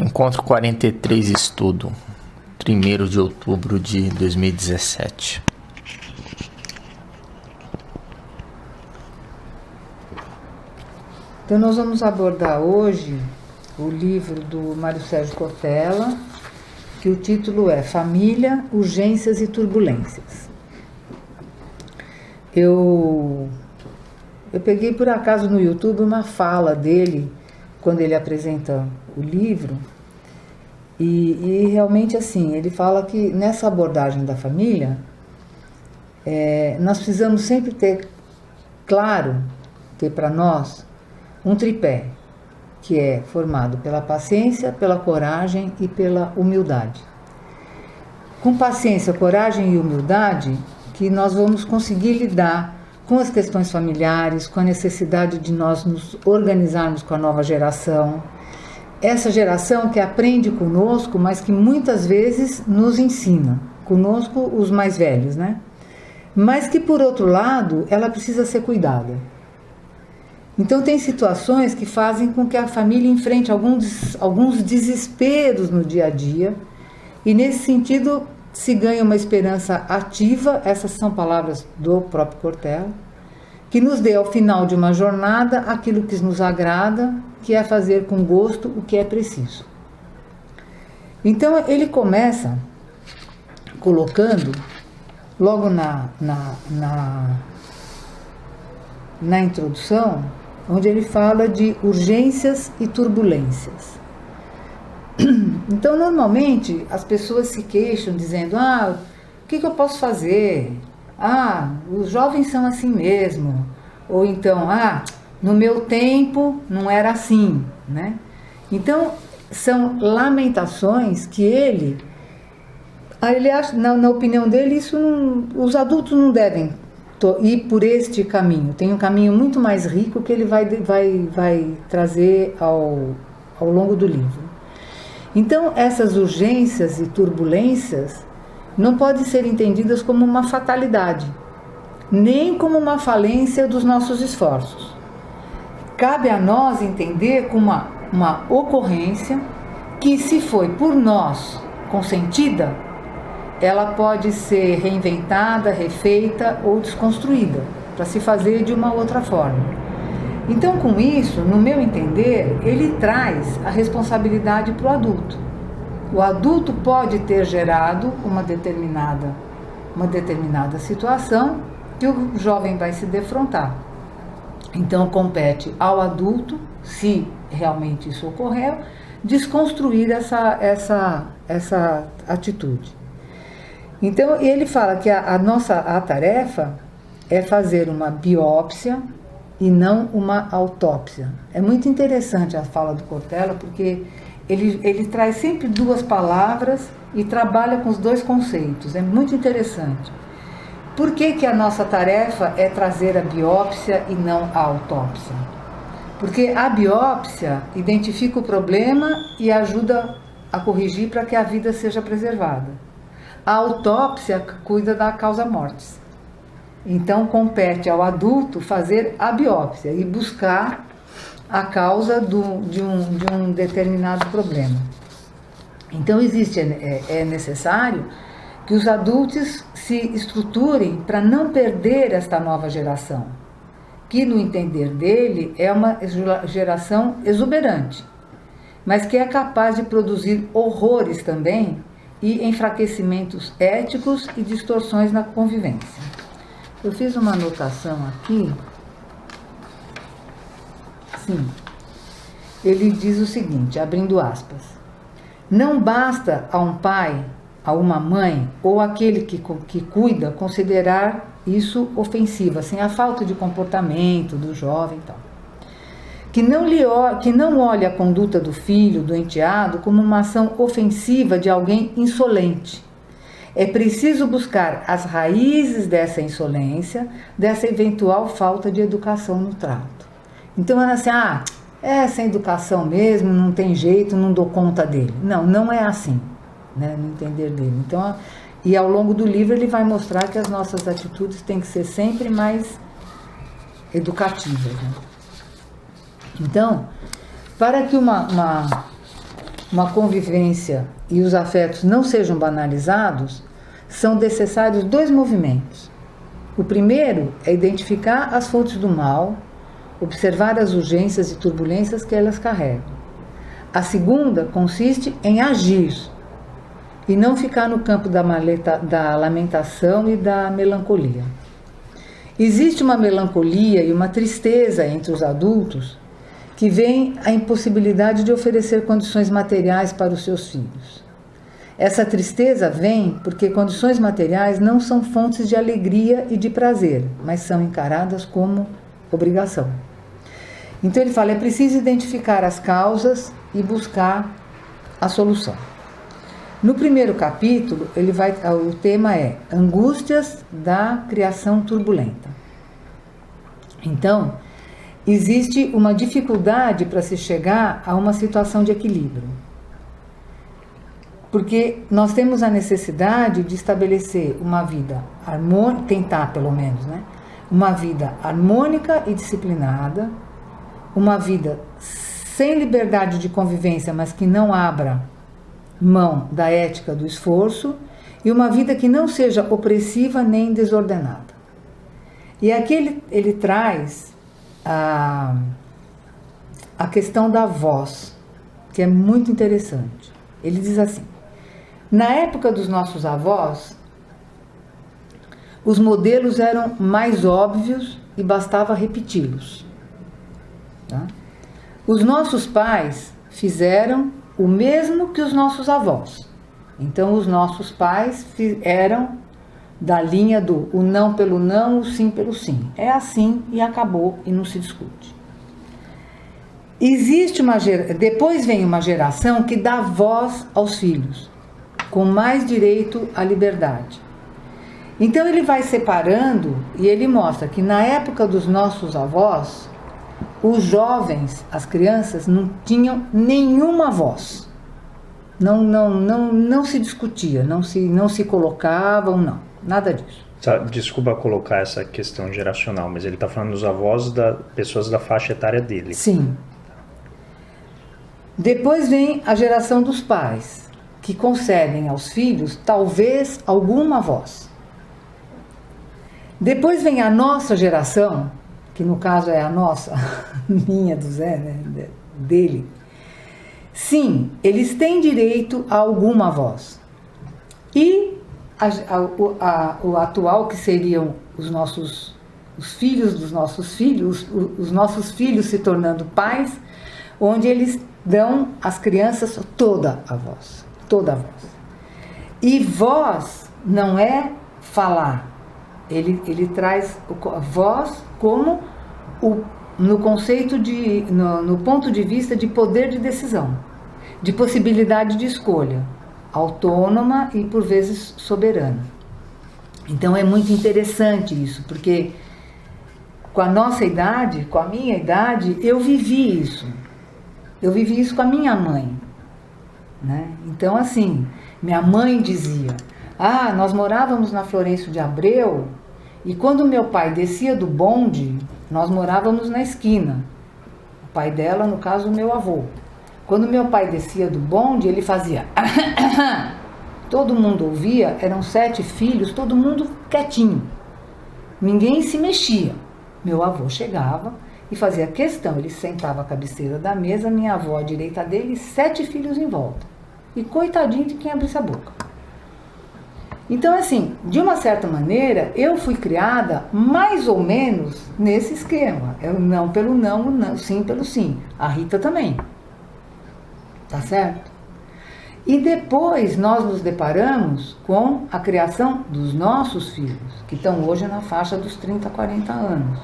Encontro 43 Estudo, 1º de outubro de 2017. Então nós vamos abordar hoje o livro do Mário Sérgio Cortella, que o título é Família, Urgências e Turbulências. Eu peguei por acaso no YouTube uma fala dele, quando ele apresenta o livro, e realmente assim, ele fala que nessa abordagem da família, nós precisamos sempre ter claro, ter para nós, um tripé, que é formado pela paciência, pela coragem e pela humildade. Com paciência, coragem e humildade, que nós vamos conseguir lidar com as questões familiares, com a necessidade de nós nos organizarmos com a nova geração. Essa geração que aprende conosco, mas que muitas vezes nos ensina, conosco os mais velhos, né? Mas que, por outro lado, ela precisa ser cuidada. Então tem situações que fazem com que a família enfrente alguns desesperos no dia a dia, e nesse sentido se ganha uma esperança ativa, essas são palavras do próprio Cortella, que nos dê ao final de uma jornada aquilo que nos agrada, que é fazer com gosto o que é preciso. Então ele começa colocando, logo na introdução, onde ele fala de urgências e turbulências. Então, normalmente, as pessoas se queixam dizendo, o que eu posso fazer? Os jovens são assim mesmo. Ou então, no meu tempo não era assim, né? Então, são lamentações que ele acha, na opinião dele, os adultos não devem ir por este caminho. Tem um caminho muito mais rico que ele vai trazer ao longo do livro. Então, essas urgências e turbulências não podem ser entendidas como uma fatalidade, nem como uma falência dos nossos esforços. Cabe a nós entender como uma ocorrência que, se foi por nós consentida, ela pode ser reinventada, refeita ou desconstruída, para se fazer de uma outra forma. Então, com isso, no meu entender, ele traz a responsabilidade para o adulto. O adulto pode ter gerado uma determinada situação que o jovem vai se defrontar. Então, compete ao adulto, se realmente isso ocorreu, desconstruir essa atitude. Então, ele fala que a tarefa é fazer uma biópsia e não uma autópsia. É muito interessante a fala do Cortella, porque ele traz sempre duas palavras e trabalha com os dois conceitos. É muito interessante. Por que a nossa tarefa é trazer a biópsia e não a autópsia? Porque a biópsia identifica o problema e ajuda a corrigir para que a vida seja preservada. A autópsia cuida da causa mortis. Então, compete ao adulto fazer a biópsia e buscar a causa de um determinado problema. Então, é necessário que os adultos se estruturem para não perder esta nova geração, que, no entender dele, é uma geração exuberante, mas que é capaz de produzir horrores também e enfraquecimentos éticos e distorções na convivência. Eu fiz uma anotação aqui. Sim. Ele diz o seguinte, abrindo aspas: não basta a um pai, a uma mãe ou aquele que cuida considerar isso ofensivo, assim, a falta de comportamento do jovem e tal. Que não olhe a conduta do filho, do enteado, como uma ação ofensiva de alguém insolente. É preciso buscar as raízes dessa insolência, dessa eventual falta de educação no trato. Então, é assim, é sem educação mesmo, não tem jeito, não dou conta dele. Não é assim, né, no entender dele. Então, e ao longo do livro ele vai mostrar que as nossas atitudes têm que ser sempre mais educativas, né? Então, para que uma convivência e os afetos não sejam banalizados, são necessários 2 movimentos. O primeiro é identificar as fontes do mal, observar as urgências e turbulências que elas carregam. A segunda consiste em agir e não ficar no campo da lamentação e da melancolia. Existe uma melancolia e uma tristeza entre os adultos que vem a impossibilidade de oferecer condições materiais para os seus filhos. Essa tristeza vem porque condições materiais não são fontes de alegria e de prazer, mas são encaradas como obrigação. Então ele fala, é preciso identificar as causas e buscar a solução. No primeiro capítulo, o tema é angústias da criação turbulenta. Então, existe uma dificuldade para se chegar a uma situação de equilíbrio. Porque nós temos a necessidade de estabelecer uma vida harmônica, tentar pelo menos, né? Uma vida harmônica e disciplinada, uma vida sem liberdade de convivência, mas que não abra mão da ética do esforço, e uma vida que não seja opressiva nem desordenada. E aqui ele traz a questão da voz, que é muito interessante. Ele diz assim, na época dos nossos avós, os modelos eram mais óbvios e bastava repeti-los. Tá? Os nossos pais fizeram o mesmo que os nossos avós. Então, os nossos pais eram da linha do o não pelo não, o sim pelo sim. É assim e acabou e não se discute. Depois vem uma geração que dá voz aos filhos, com mais direito à liberdade. Então ele vai separando e ele mostra que na época dos nossos avós, os jovens, as crianças, não tinham nenhuma voz. Não se discutia, não se colocavam, não. Nada disso. Desculpa colocar essa questão geracional, mas ele está falando dos avós das pessoas da faixa etária dele. Sim. Depois vem a geração dos pais, que concedem aos filhos, talvez, alguma voz. Depois vem a nossa geração, que no caso é a nossa, minha, do Zé, né, dele. Sim, eles têm direito a alguma voz. E o atual, que seriam os filhos dos nossos filhos, os nossos filhos se tornando pais, onde eles dão às crianças toda a voz. E voz não é falar, ele traz voz como no conceito no ponto de vista de poder de decisão, de possibilidade de escolha, autônoma e por vezes soberana. Então é muito interessante isso, porque com a nossa idade, com a minha idade, eu vivi isso com a minha mãe, né? Então assim, minha mãe dizia, nós morávamos na Florencio de Abreu e quando meu pai descia do bonde, nós morávamos na esquina. O pai dela, no caso, o meu avô. Quando meu pai descia do bonde, ele fazia... Todo mundo ouvia, eram 7 filhos, todo mundo quietinho. Ninguém se mexia. Meu avô chegava e fazia questão, ele sentava à cabeceira da mesa, minha avó à direita dele e 7 filhos em volta. E coitadinho de quem abrisse a boca. Então, assim, de uma certa maneira, eu fui criada mais ou menos nesse esquema. É o não pelo não, o sim pelo sim. A Rita também. Tá certo? E depois nós nos deparamos com a criação dos nossos filhos, que estão hoje na faixa dos 30, 40 anos.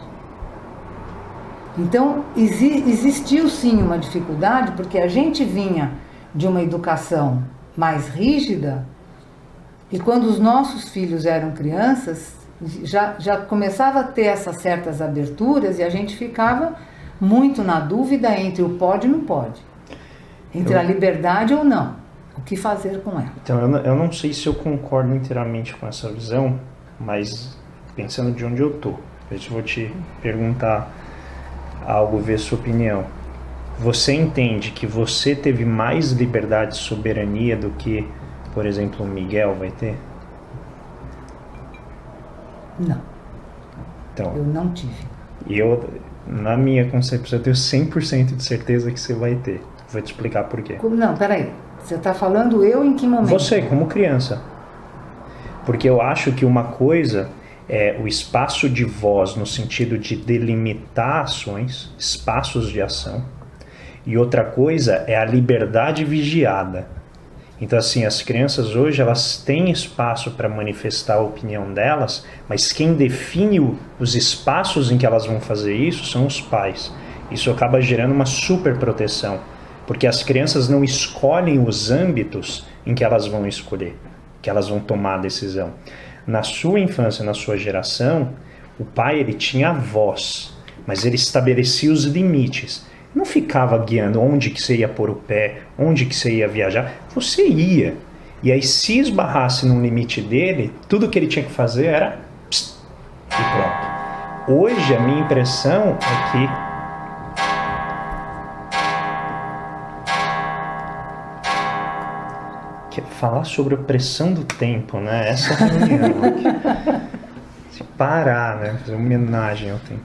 Então, existiu sim uma dificuldade, porque a gente vinha de uma educação mais rígida, e quando os nossos filhos eram crianças, já começava a ter essas certas aberturas, e a gente ficava muito na dúvida entre o pode e não pode. Entre a liberdade ou não. O que fazer com ela? Então, eu não sei se eu concordo inteiramente com essa visão, mas pensando de onde eu tô, eu vou te perguntar algo, ver sua opinião. você entende que você teve mais liberdade e soberania do que, por exemplo, o Miguel vai ter? Não, Então, eu não tive. na minha concepção, eu tenho 100% de certeza que você vai ter. Vou te explicar por quê. Não, peraí. Você está falando eu em que momento? Você, como criança. Porque eu acho que uma coisa é o espaço de voz no sentido de delimitar ações, espaços de ação. E outra coisa é a liberdade vigiada. Então, assim, as crianças hoje, elas têm espaço para manifestar a opinião delas, mas quem define os espaços em que elas vão fazer isso são os pais. Isso acaba gerando uma super proteção, porque as crianças não escolhem os âmbitos em que elas vão escolher, que elas vão tomar a decisão. Na sua infância, na sua geração, o pai, ele tinha a voz, mas ele estabelecia os limites. Não ficava guiando onde que você ia pôr o pé, onde que você ia viajar. Você ia. E aí, se esbarrasse no limite dele, tudo que ele tinha que fazer era psst, e pronto. Hoje, a minha impressão é que falar sobre a pressão do tempo, né? Essa é a reunião. Se parar, né? Fazer uma homenagem ao tempo.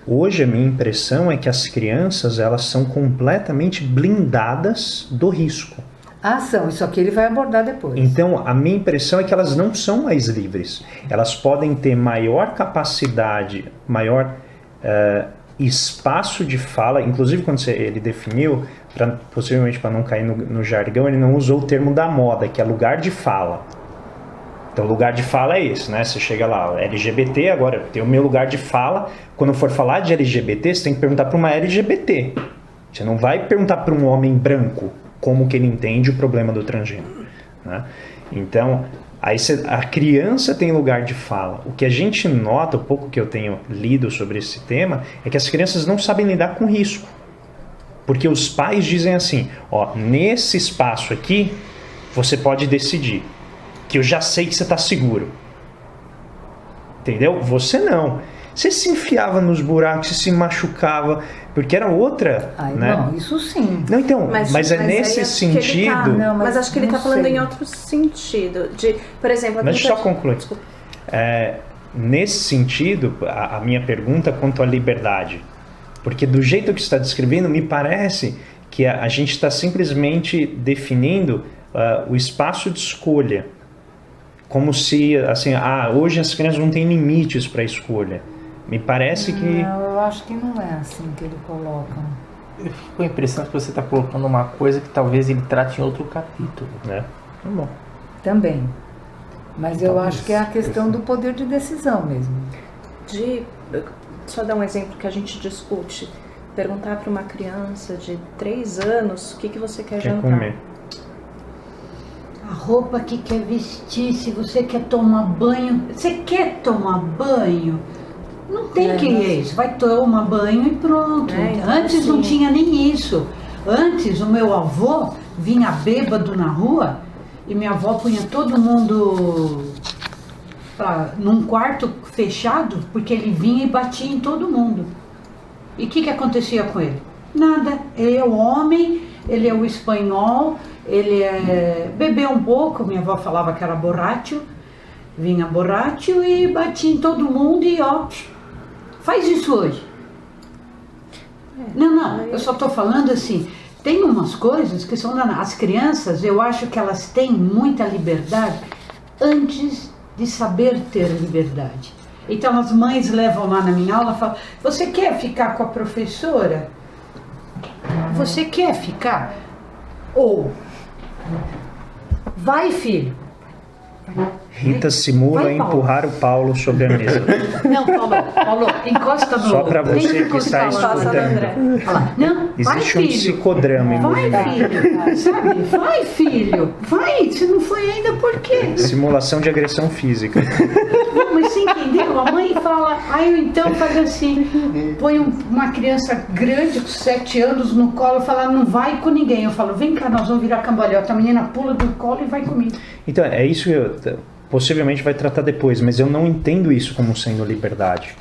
Hoje a minha impressão é que as crianças, elas são completamente blindadas do risco. Ah, são. Isso aqui ele vai abordar depois. Então, a minha impressão é que elas não são mais livres. Elas podem ter maior capacidade, maior espaço de fala. Inclusive, quando ele definiu, possivelmente para não cair no jargão, ele não usou o termo da moda, que é lugar de fala. Então, o lugar de fala é esse, né? Você chega lá, LGBT, agora tem o meu lugar de fala. Quando for falar de LGBT, você tem que perguntar para uma LGBT. Você não vai perguntar para um homem branco como que ele entende o problema do transgênero, né? Então, aí a criança tem lugar de fala. O que a gente nota, o pouco que eu tenho lido sobre esse tema, é que as crianças não sabem lidar com risco. Porque os pais dizem assim, ó, nesse espaço aqui, você pode decidir. Que eu já sei que você está seguro. Entendeu? Você não. Você se enfiava nos buracos, você se machucava, porque era outra, né? Não, isso sim. Não, então, mas é nesse sentido... Mas acho que ele está falando sei. em outro sentido. Por exemplo... Deixa eu só concluir. Nesse sentido, a minha pergunta quanto à liberdade. Porque do jeito que você está descrevendo, me parece que a gente está simplesmente definindo o espaço de escolha. Como se, assim, hoje as crianças não têm limites para a escolha. Me parece que... Não, eu acho que não é assim que ele coloca. Eu fico com a impressão que você está colocando uma coisa que talvez ele trate em outro capítulo. Né? Tá bom. Também. Mas eu Talvez. acho que é a questão do poder de decisão mesmo. Só dar um exemplo que a gente discute. Perguntar para uma criança de 3 anos o que você quer jantar. Comer. A roupa que quer vestir, se você quer tomar banho. Você quer tomar banho? Não tem que isso. Vai tomar banho e pronto. Então, Antes não tinha nem isso. Antes o meu avô vinha bêbado na rua e minha avó punha todo mundo num quarto fechado porque ele vinha e batia em todo mundo. E o que acontecia com ele? Nada. Ele é o homem, ele é o espanhol, ele bebeu um pouco, minha avó falava que era borracho, vinha borracho e batia em todo mundo e ó, faz isso hoje. Não, eu só estou falando assim, tem umas coisas que são as crianças, eu acho que elas têm muita liberdade antes de saber ter liberdade. Então as mães levam lá na minha aula e falam, você quer ficar com a professora? Você quer ficar? Ou, vai filho. Rita simula Vai, Paulo. empurrar o Paulo sobre a mesa. Não, Paulo, encosta no... Só para você tem que está encostar lá. escutando. Olha lá. Não, vai Existe um filho. psicodrama em Vai movimento. filho, sabe? Vai filho, vai, se não foi ainda por quê? Simulação de agressão física. Não, mas você entendeu? A mãe fala, aí eu então faz assim, põe uma criança grande com 7 anos no colo e fala, não vai com ninguém. Eu falo, vem cá, nós vamos virar cambalhota. A menina pula do colo e vai comigo. Então, é isso que eu possivelmente vai tratar depois, mas eu não entendo isso como sendo liberdade.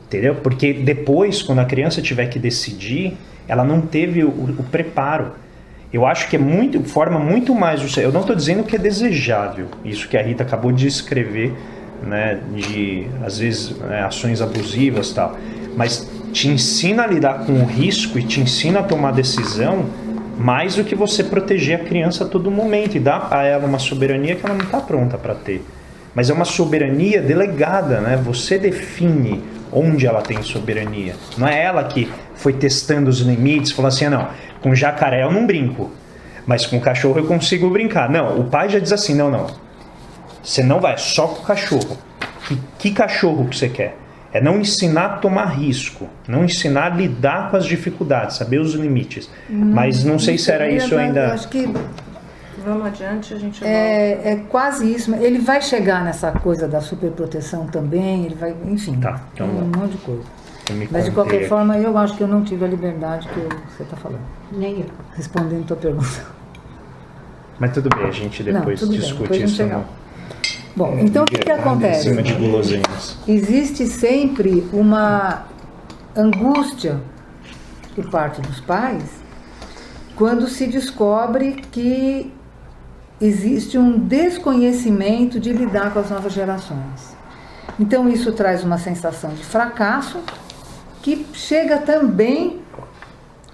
Entendeu? Porque depois, quando a criança tiver que decidir, ela não teve o preparo. Eu acho que forma muito mais... Eu não estou dizendo que é desejável, isso que a Rita acabou de escrever, né, de, às vezes, ações abusivas e tal, mas te ensina a lidar com o risco e te ensina a tomar decisão mais do que você proteger a criança a todo momento e dar a ela uma soberania que ela não está pronta para ter. Mas é uma soberania delegada, né? Você define onde ela tem soberania. Não é ela que foi testando os limites, falou assim, não, com jacaré eu não brinco, mas com cachorro eu consigo brincar. Não, o pai já diz assim, não, você não vai, só com o cachorro. Que cachorro que você quer? É não ensinar a tomar risco, não ensinar a lidar com as dificuldades, saber os limites. Mas não sei se era isso ainda... Eu acho que Vamos adiante, a gente volta. é quase isso. Ele vai chegar nessa coisa da superproteção também, ele vai, enfim, Tá, então um monte de coisa. eu me Mas de contei qualquer aqui. forma, eu acho que eu não tive a liberdade que você está falando. Nem eu. Respondendo a tua pergunta. Mas tudo bem, a gente depois tudo bem, discute depois a gente isso. chega no- lá. Bom, então o que Em acontece? cima de guloseimas. Existe sempre uma angústia por parte dos pais quando se descobre que existe um desconhecimento de lidar com as novas gerações. Então isso traz uma sensação de fracasso que chega também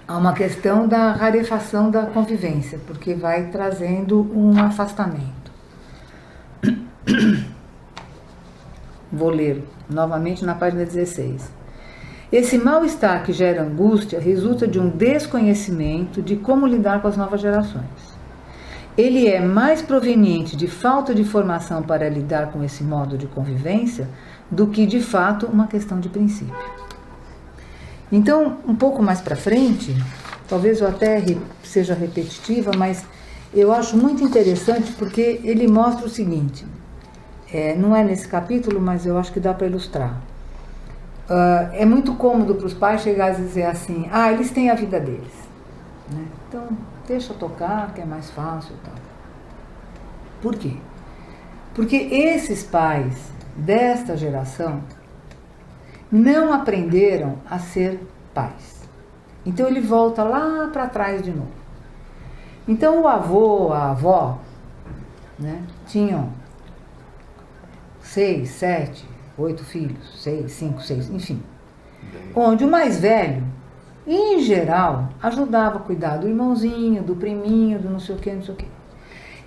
a uma questão da rarefação da convivência, porque vai trazendo um afastamento. Vou ler novamente na página 16. Esse mal-estar que gera angústia resulta de um desconhecimento de como lidar com as novas gerações. Ele é mais proveniente de falta de formação para lidar com esse modo de convivência do que, de fato, uma questão de princípio. Então, um pouco mais para frente, talvez eu até seja repetitiva, mas eu acho muito interessante porque ele mostra o seguinte, não é nesse capítulo, mas eu acho que dá para ilustrar. É muito cômodo para os pais chegar a dizer assim, eles têm a vida deles, né? Então deixa tocar, que é mais fácil e tal. Por quê? Porque esses pais desta geração não aprenderam a ser pais. Então ele volta lá para trás de novo. Então o avô, a avó, né, tinham 6, 7, 8 filhos, 5, 6, enfim. Onde o mais velho, em geral, ajudava a cuidar do irmãozinho, do priminho, do não sei o que, não sei o que.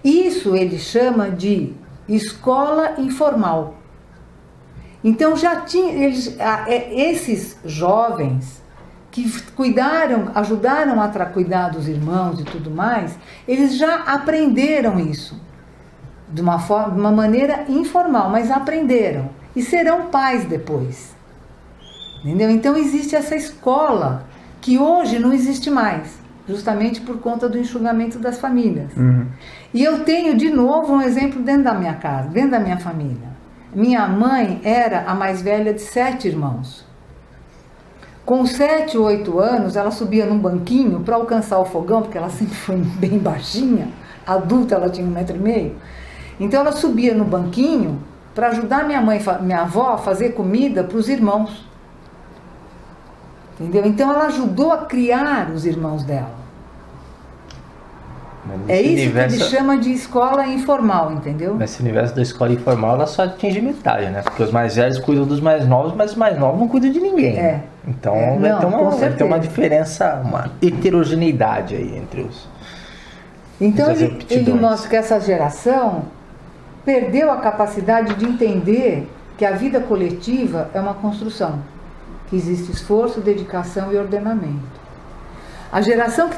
Isso ele chama de escola informal. Então já tinha, esses jovens que ajudaram a cuidar dos irmãos e tudo mais, eles já aprenderam isso de uma maneira informal, mas aprenderam e serão pais depois, entendeu? Então existe essa escola que hoje não existe mais, justamente por conta do enxugamento das famílias. E eu tenho de novo um exemplo dentro da minha casa, dentro da minha família. Minha mãe era a mais velha de 7 irmãos. Com 7, 8 anos, ela subia num banquinho para alcançar o fogão, porque ela sempre foi bem baixinha, adulta ela tinha 1,5 m. Então ela subia no banquinho para ajudar minha avó a fazer comida para os irmãos. Entendeu? Então ela ajudou a criar os irmãos dela. É isso que ele chama de escola informal, entendeu? Nesse universo da escola informal, ela só atinge metade, né? Porque os mais velhos cuidam dos mais novos, mas os mais novos não cuidam de ninguém. Né? Então vai ter uma diferença, uma heterogeneidade aí entre os... Então ele mostra que essa geração perdeu a capacidade de entender que a vida coletiva é uma construção, que existe esforço, dedicação e ordenamento. A geração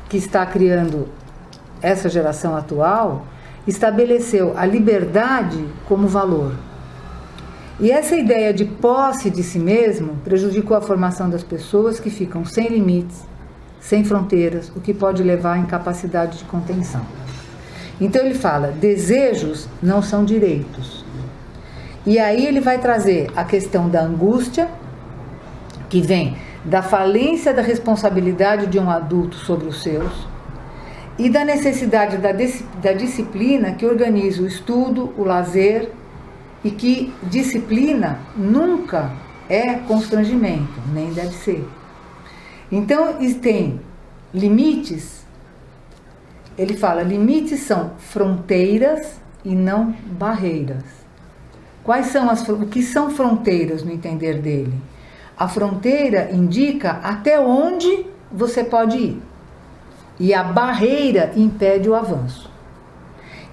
que está criando essa geração atual estabeleceu a liberdade como valor. E essa ideia de posse de si mesmo prejudicou a formação das pessoas que ficam sem limites, sem fronteiras, o que pode levar à incapacidade de contenção. Então ele fala, desejos não são direitos. E aí ele vai trazer a questão da angústia, que vem da falência da responsabilidade de um adulto sobre os seus, e da necessidade da disciplina que organiza o estudo, o lazer, e que disciplina nunca é constrangimento, nem deve ser. Então, tem limites. Ele fala, limites são fronteiras e não barreiras. O que são fronteiras no entender dele? A fronteira indica até onde você pode ir. E a barreira impede o avanço.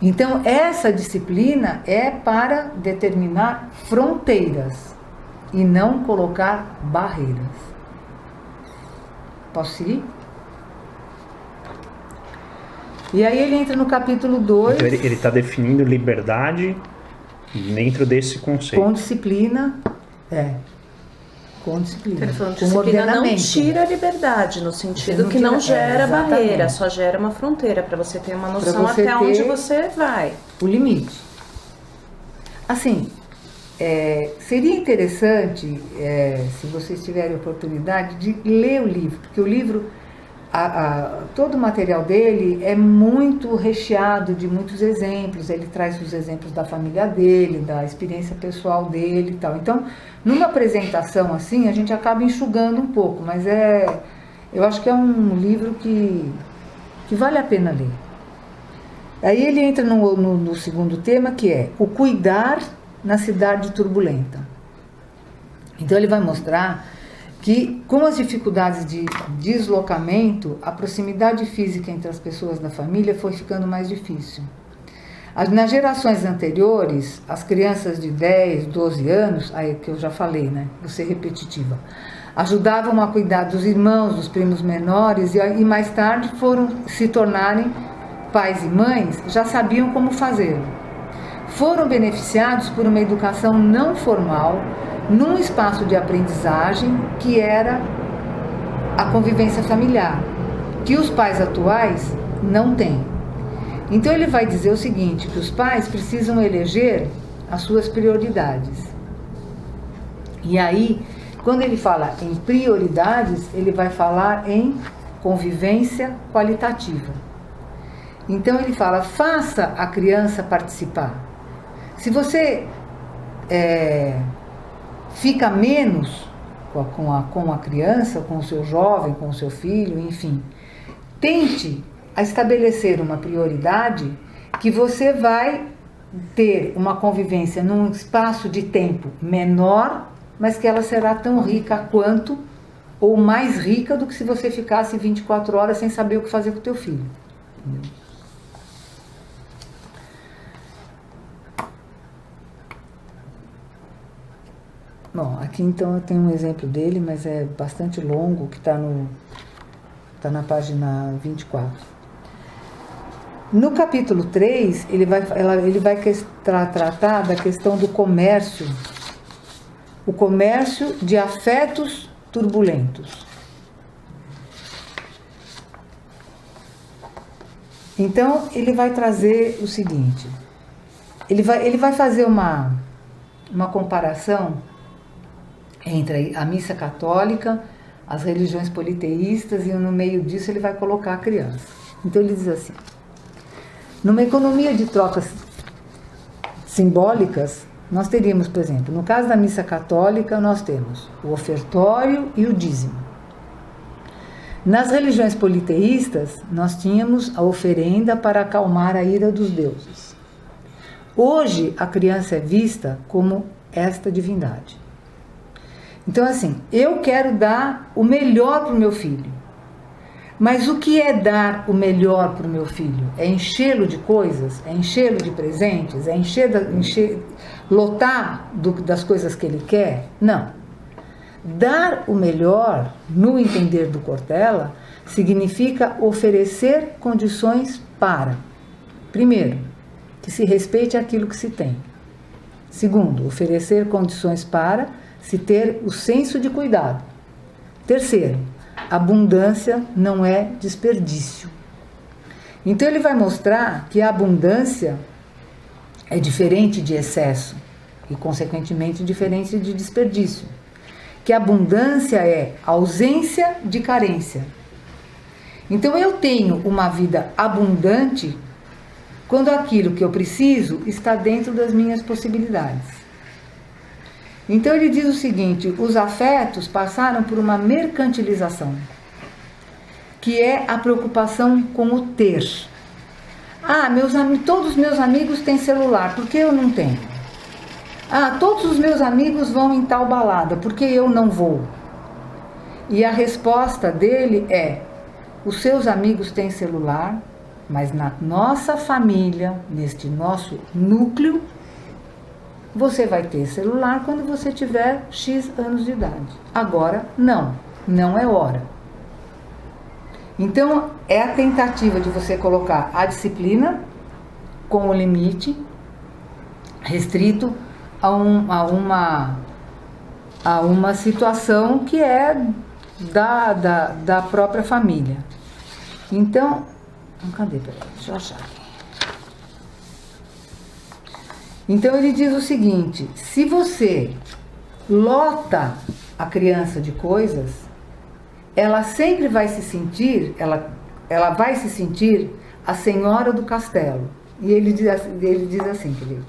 Então, essa disciplina é para determinar fronteiras e não colocar barreiras. Posso seguir? E aí ele entra no capítulo 2. Então ele está definindo liberdade dentro desse conceito. Com disciplina, com disciplina. Ele falando com disciplina ordenamento. não tira a liberdade, no sentido que não gera barreira, só gera uma fronteira, para você ter uma noção até onde você vai. O limite. Assim, seria interessante, se vocês tiverem oportunidade, de ler o livro, porque o livro, todo o material dele é muito recheado de muitos exemplos. Ele traz os exemplos da família dele, da experiência pessoal dele e tal. Então, numa apresentação assim, a gente acaba enxugando um pouco, mas eu acho que é um livro que vale a pena ler. Aí ele entra no segundo tema, que é o cuidar na cidade turbulenta. Então ele vai mostrar que, com as dificuldades de deslocamento, a proximidade física entre as pessoas da família foi ficando mais difícil. Nas gerações anteriores, as crianças de 10, 12 anos, aí que eu já falei, né, vou ser repetitiva, ajudavam a cuidar dos irmãos, dos primos menores, e mais tarde foram se tornarem pais e mães, já sabiam como fazê-lo. Foram beneficiados por uma educação não formal, num espaço de aprendizagem que era a convivência familiar, que os pais atuais não têm. Então ele vai dizer o seguinte, que os pais precisam eleger as suas prioridades. E aí, quando ele fala em prioridades, ele vai falar em convivência qualitativa. Então ele fala, faça a criança participar. Se você fica menos com a criança, com o seu jovem, com o seu filho, enfim, tente estabelecer uma prioridade que você vai ter uma convivência num espaço de tempo menor, mas que ela será tão rica quanto, ou mais rica do que se você ficasse 24 horas sem saber o que fazer com o teu filho. Bom, aqui então eu tenho um exemplo dele, mas é bastante longo, que está na página 24. No capítulo 3, ele vai tratar da questão do comércio, o comércio de afetos turbulentos. Então, ele vai trazer o seguinte, ele vai fazer uma comparação entre a missa católica, as religiões politeístas, e no meio disso ele vai colocar a criança. Então ele diz assim, numa economia de trocas simbólicas, nós teríamos, por exemplo, no caso da missa católica, nós temos o ofertório e o dízimo. Nas religiões politeístas, nós tínhamos a oferenda para acalmar a ira dos deuses. Hoje, a criança é vista como esta divindade. Então, assim, eu quero dar o melhor para o meu filho. Mas o que é dar o melhor para o meu filho? É enchê-lo de coisas? É enchê-lo de presentes? É lotar das coisas que ele quer? Não. Dar o melhor, no entender do Cortella, significa oferecer condições para, primeiro, que se respeite aquilo que se tem. Segundo, oferecer condições para se ter o senso de cuidado. Terceiro, abundância não é desperdício. Então ele vai mostrar que a abundância é diferente de excesso e, consequentemente, diferente de desperdício. Que a abundância é ausência de carência. Então eu tenho uma vida abundante quando aquilo que eu preciso está dentro das minhas possibilidades. Então ele diz o seguinte, os afetos passaram por uma mercantilização. que é a preocupação com o ter. Ah, todos os meus amigos têm celular, por que eu não tenho? Ah, todos os meus amigos vão em tal balada, por que eu não vou? E a resposta dele é: os seus amigos têm celular, mas na nossa família, neste nosso núcleo, você vai ter celular quando você tiver X anos de idade. Agora, não é hora. Então, é a tentativa de você colocar a disciplina com o limite restrito a uma situação que é da própria família. Então, cadê? Peraí, deixa eu achar aqui. Então ele diz o seguinte: se você lota a criança de coisas, ela sempre vai se sentir, ela vai se sentir a senhora do castelo. E ele diz assim, querido: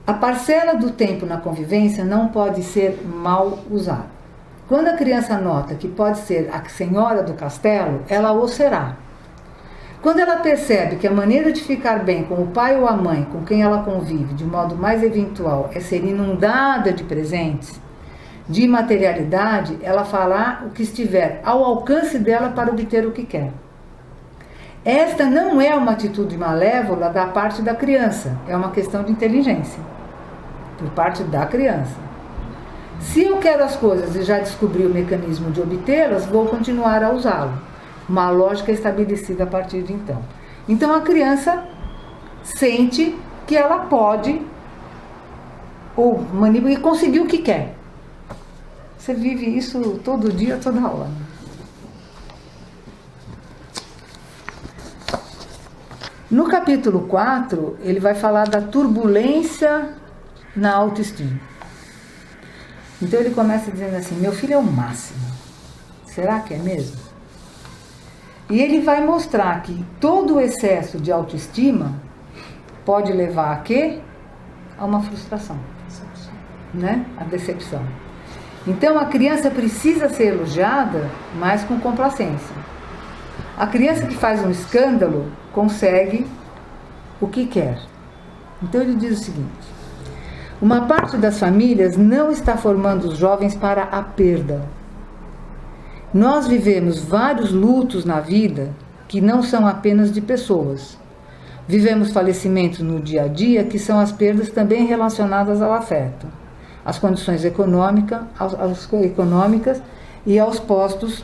a parcela do tempo na convivência não pode ser mal usada. Quando a criança nota que pode ser a senhora do castelo, ela o será. Quando ela percebe que a maneira de ficar bem com o pai ou a mãe com quem ela convive de modo mais eventual é ser inundada de presentes, de materialidade, ela fará o que estiver ao alcance dela para obter o que quer. Esta não é uma atitude malévola da parte da criança, é uma questão de inteligência, por parte da criança. Se eu quero as coisas e já descobri o mecanismo de obtê-las, vou continuar a usá-lo. Uma lógica estabelecida a partir de então. Então a criança sente que ela pode ou manipular e conseguir o que quer. Você vive isso todo dia, toda hora. No capítulo 4, ele vai falar da turbulência na autoestima. Então ele começa dizendo assim: meu filho é o máximo. Será que é mesmo? E ele vai mostrar que todo o excesso de autoestima pode levar a quê? A uma frustração, né? A decepção. Então a criança precisa ser elogiada, mas com complacência. A criança que faz um escândalo consegue o que quer. Então ele diz o seguinte: uma parte das famílias não está formando os jovens para a perda. Nós vivemos vários lutos na vida que não são apenas de pessoas. Vivemos falecimentos no dia a dia que são as perdas também relacionadas ao afeto, às condições econômicas e aos postos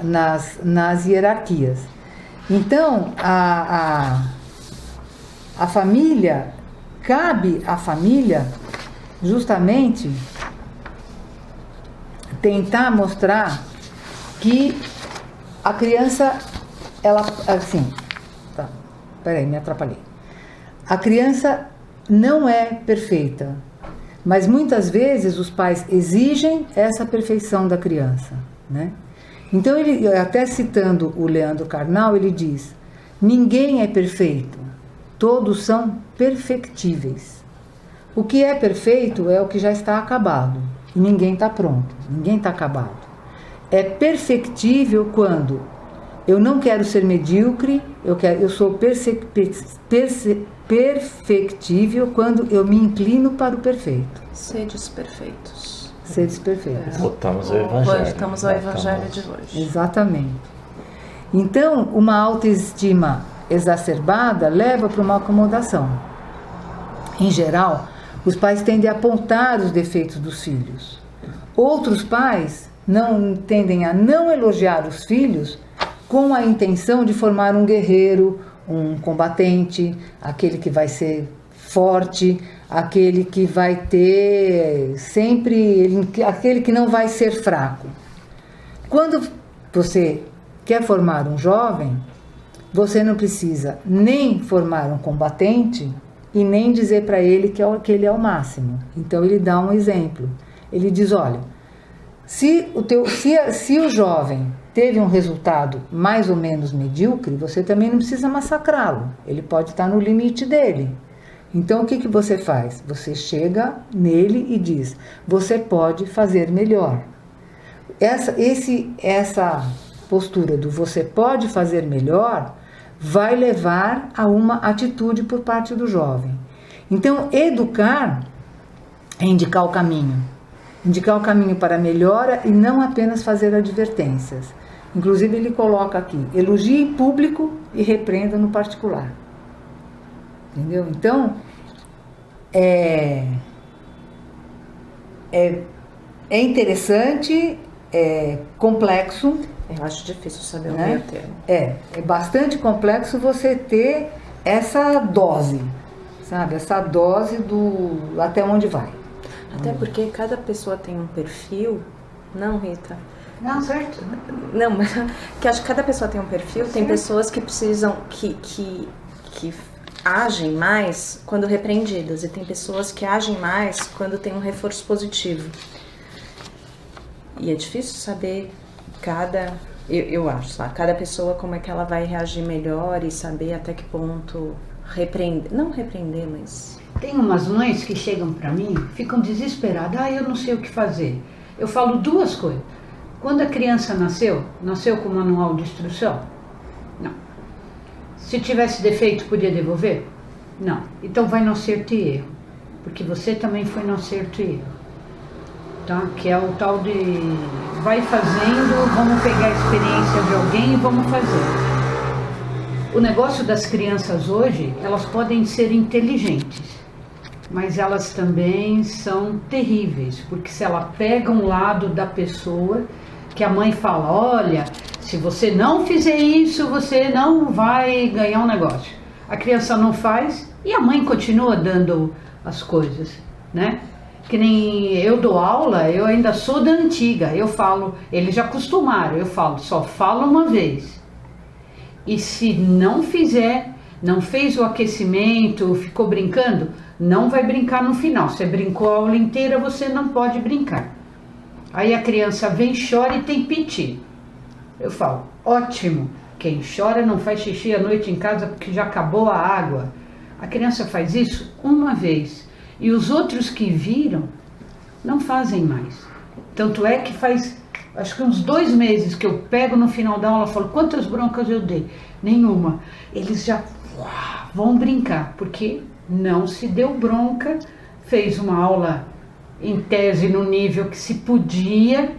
nas hierarquias. Então, a família, cabe à família justamente tentar mostrar que a criança, ela, assim, tá, peraí, me atrapalhei. A criança não é perfeita, mas muitas vezes os pais exigem essa perfeição da criança, né? Então ele, até citando o Leandro Carnal, ele diz: ninguém é perfeito, todos são perfectíveis. O que é perfeito é o que já está acabado. E ninguém está pronto, ninguém está acabado. É perfectível quando eu não quero ser medíocre, eu sou perfectível quando eu me inclino para o perfeito. Sedes perfeitos. Sedes perfeitos. Voltamos ao Evangelho. Voltamos ao Evangelho de hoje. Exatamente. Então, uma autoestima exacerbada leva para uma acomodação. Em geral, os pais tendem a apontar os defeitos dos filhos. Outros pais tendem a não elogiar os filhos com a intenção de formar um guerreiro, um combatente, aquele que vai ser forte, aquele que vai ter sempre, aquele que não vai ser fraco. Quando você quer formar um jovem, você não precisa nem formar um combatente e nem dizer para ele que ele é o máximo. Então ele dá um exemplo. Ele diz: olha, se o jovem teve um resultado mais ou menos medíocre, você também não precisa massacrá-lo. Ele pode estar no limite dele. Então o que você faz? Você chega nele e diz: você pode fazer melhor. essa postura do você pode fazer melhor vai levar a uma atitude por parte do jovem. Então, educar é indicar o caminho. Indicar o caminho para a melhora e não apenas fazer advertências. Inclusive, ele coloca aqui, elogie em público e repreenda no particular. Entendeu? Então, é interessante, é complexo. Eu acho difícil saber o meio termo. É bastante complexo você ter essa dose, sabe? Essa dose do até onde vai. Até porque cada pessoa tem um perfil, não, Rita? Não, certo. Não, mas que acho que cada pessoa tem um perfil, tem pessoas que precisam, que agem mais quando repreendidas, e tem pessoas que agem mais quando tem um reforço positivo. E é difícil saber eu acho, cada pessoa como é que ela vai reagir melhor e saber até que ponto não repreender, mas... Tem umas mães que chegam para mim, ficam desesperadas, eu não sei o que fazer. Eu falo duas coisas. Quando a criança nasceu com manual de instrução? Não. Se tivesse defeito, podia devolver? Não. Então vai no acerto e erro, porque você também foi no acerto e erro. Tá? Que é o tal de vai fazendo, vamos pegar a experiência de alguém e vamos fazer. O negócio das crianças hoje, elas podem ser inteligentes, mas elas também são terríveis, porque se ela pega um lado da pessoa, que a mãe fala, olha, se você não fizer isso, você não vai ganhar um negócio. A criança não faz e a mãe continua dando as coisas, né? Que nem eu dou aula, eu ainda sou da antiga, eu falo, eles já acostumaram, eu falo, só fala uma vez. E se não fizer, não fez o aquecimento, ficou brincando, não vai brincar no final. Você brincou a aula inteira, você não pode brincar. Aí a criança vem, chora e tem piti. Eu falo, ótimo, quem chora não faz xixi à noite em casa porque já acabou a água. A criança faz isso uma vez. E os outros que viram não fazem mais. Tanto é que faz, acho que uns 2 meses que eu pego no final da aula e falo, quantas broncas eu dei? Nenhuma. Eles já vão brincar, porque não se deu bronca, fez uma aula em tese no nível que se podia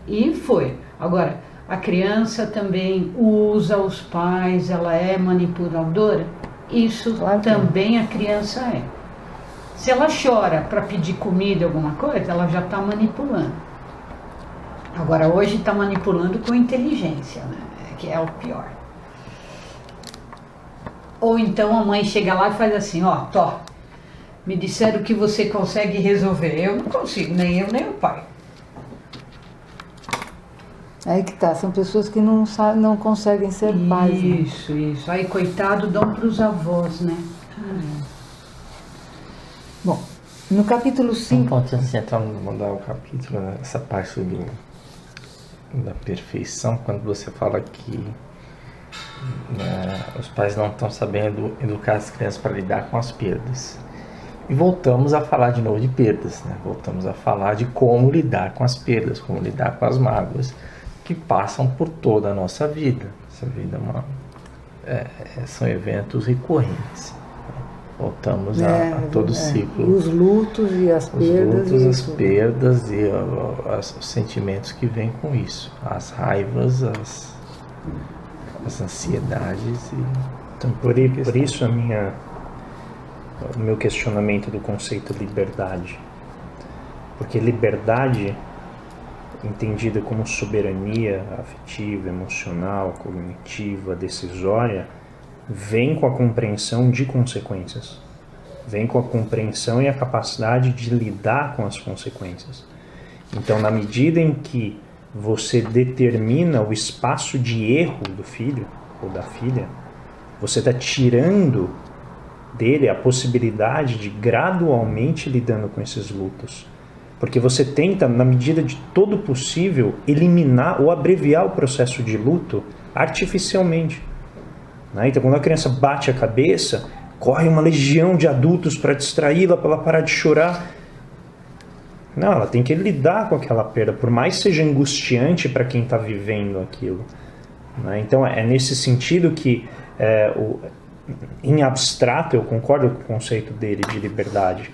e foi. Agora, a criança também usa os pais, ela é manipuladora? Isso claro também a criança é. Se ela chora para pedir comida, alguma coisa, ela já está manipulando. Agora, hoje está manipulando com inteligência, né? Que é o pior. Ou então a mãe chega lá e faz assim, ó, me disseram que você consegue resolver. Eu não consigo, nem eu, nem o pai. Aí que tá, são pessoas que não conseguem ser pais. Isso, né? Isso. Aí, coitado, dão para os avós, né? Bom, no capítulo 5... Então, antes de entrar no capítulo, né, essa parte da perfeição, quando você fala que os pais não estão sabendo educar as crianças para lidar com as perdas. E voltamos a falar de novo de perdas, né? Voltamos a falar de como lidar com as perdas, como lidar com as mágoas que passam por toda a nossa vida. Essa vida são eventos recorrentes. Voltamos a todo o ciclo. Os lutos e as perdas. As perdas e os sentimentos que vêm com isso. As raivas, as ansiedades. Então, por isso o meu questionamento do conceito liberdade. Porque liberdade, entendida como soberania afetiva, emocional, cognitiva, decisória, vem com a compreensão de consequências. Vem com a compreensão e a capacidade de lidar com as consequências. Então, na medida em que você determina o espaço de erro do filho ou da filha, você está tirando dele a possibilidade de gradualmente lidando com esses lutos. Porque você tenta, na medida de todo possível, eliminar ou abreviar o processo de luto artificialmente. Então, quando a criança bate a cabeça, corre uma legião de adultos para distraí-la, para ela parar de chorar. Não, ela tem que lidar com aquela perda, por mais seja angustiante para quem está vivendo aquilo. Né? Então, é nesse sentido que, em abstrato, eu concordo com o conceito dele de liberdade.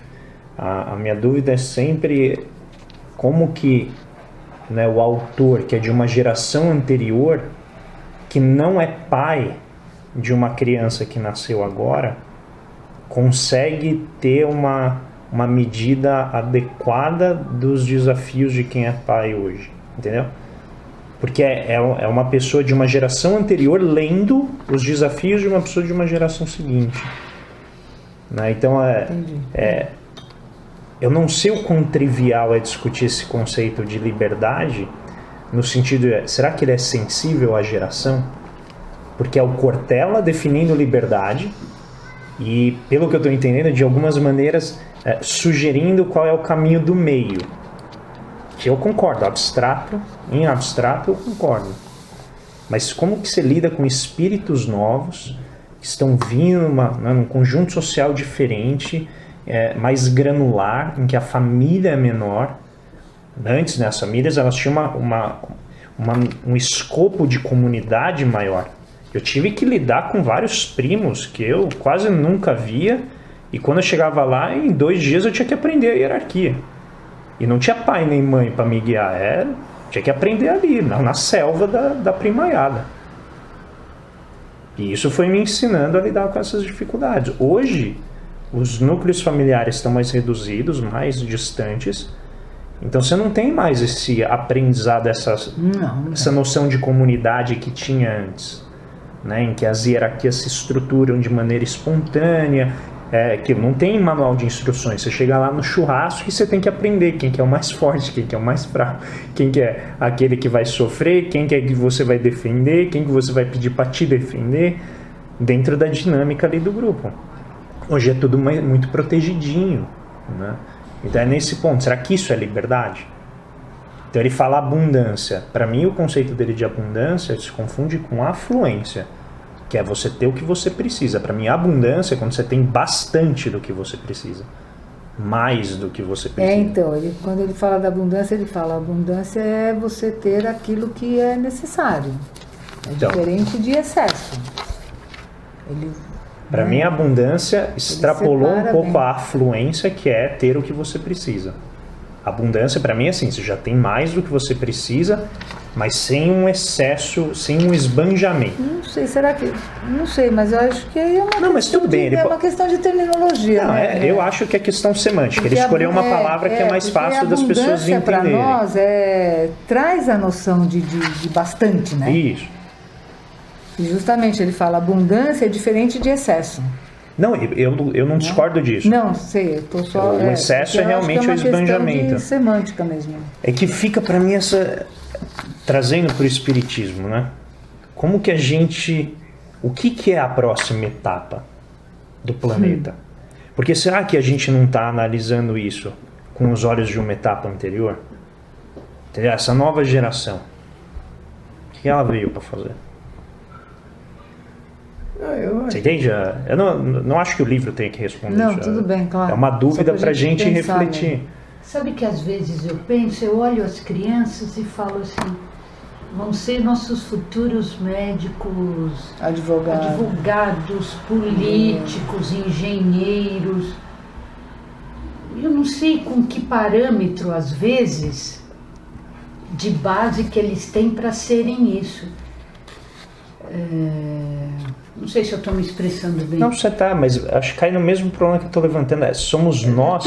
A minha dúvida é sempre como que, né, o autor, que é de uma geração anterior, que não é pai de uma criança que nasceu agora, consegue ter uma medida adequada dos desafios de quem é pai hoje, entendeu? Porque é uma pessoa de uma geração anterior lendo os desafios de uma pessoa de uma geração seguinte. Né? Então, eu não sei o quão trivial é discutir esse conceito de liberdade, no sentido de, será que ele é sensível à geração? Porque é o Cortella definindo liberdade e, pelo que eu estou entendendo, de algumas maneiras sugerindo qual é o caminho do meio. Que eu concordo, em abstrato eu concordo. Mas como que você lida com espíritos novos que estão vindo num conjunto social diferente, mais granular, em que a família é menor? Antes, né, as famílias elas tinham um escopo de comunidade maior. Eu tive que lidar com vários primos que eu quase nunca via, e quando eu chegava lá, em 2 dias eu tinha que aprender a hierarquia. E não tinha pai nem mãe para me guiar, tinha que aprender ali, na selva da primaiada. E isso foi me ensinando a lidar com essas dificuldades. Hoje, os núcleos familiares estão mais reduzidos, mais distantes, então você não tem mais esse aprendizado, essa noção de comunidade que tinha antes, né, em que as hierarquias se estruturam de maneira espontânea, que não tem manual de instruções. Você chega lá no churrasco e você tem que aprender quem que é o mais forte, quem que é o mais fraco, quem que é aquele que vai sofrer, quem que é que você vai defender, quem que você vai pedir para te defender, dentro da dinâmica ali do grupo. Hoje é tudo muito protegidinho, né? Então é nesse ponto, será que isso é liberdade? Então ele fala abundância. Para mim o conceito dele de abundância se confunde com afluência, que é você ter o que você precisa. Para mim, a abundância é quando você tem bastante do que você precisa. Mais do que você precisa. Então, quando ele fala da abundância, ele fala: abundância é você ter aquilo que é necessário. É diferente de excesso. Para mim, a abundância extrapolou um pouco a afluência, que é ter o que você precisa. A abundância, para mim, é assim: você já tem mais do que você precisa, mas sem um excesso, sem um esbanjamento. Não sei, será que... Não sei, mas eu acho que aí é uma Não, mas tudo bem. É uma questão de terminologia. Não, né? Eu acho que é questão semântica. Porque ele escolheu uma palavra que é mais fácil das pessoas entenderem. Para nós, traz a noção de bastante, né? Isso. E justamente ele fala: abundância é diferente de excesso. Não, eu não discordo disso. Não, sei, eu tô só... O excesso é realmente o esbanjamento. De semântica mesmo. É que fica para mim trazendo para o espiritismo, né? Como que a gente... O que é a próxima etapa do planeta? Porque será que a gente não está analisando isso com os olhos de uma etapa anterior? Entendeu? Essa nova geração, o que ela veio para fazer? Você entende? Eu não acho que o livro tenha que responder isso. Não, tudo bem, claro. É uma dúvida para a gente refletir. Né? Sabe que às vezes eu olho as crianças e falo assim: vão ser nossos futuros médicos, advogados, políticos, engenheiros. Eu não sei com que parâmetro, às vezes, de base que eles têm para serem isso. Não sei se eu estou me expressando bem. Não, você está, mas acho que cai no mesmo problema que eu estou levantando. Somos nós